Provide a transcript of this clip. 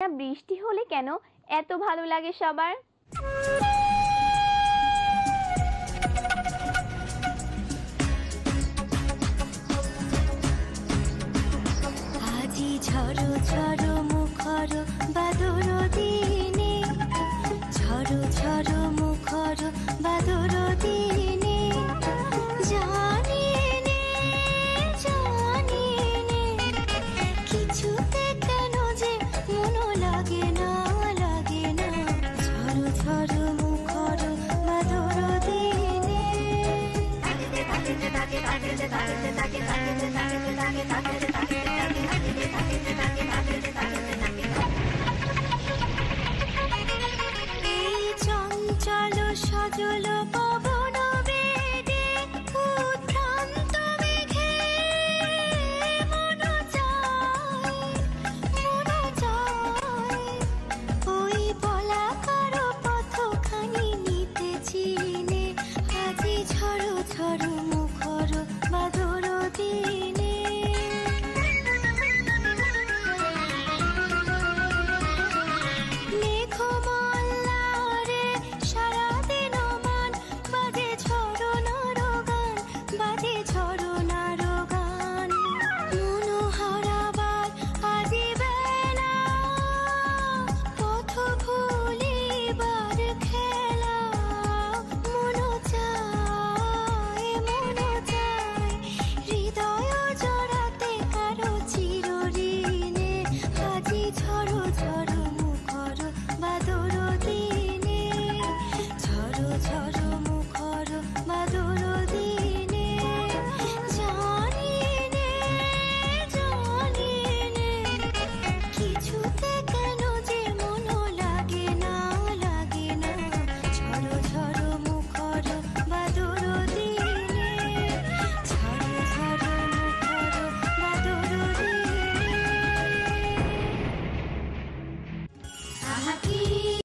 বৃষ্টি হলে কেন এত ভালো লাগে সবার? আজি ঝড়ো ঝড়ো মুখর বাদর দিনে, ঝড়ো ঝড়ো মুখর বাদর দিনে, জানি নে জানি নে কিছুতে কেন যে মন লাগে না লাগে না, ঝড়ো ঝড়ো মুখর বাদর দিনে। তাকে তাকে তাকে তাকে তাকে তাকে তাকে তাকে তাকে তাকে তাকে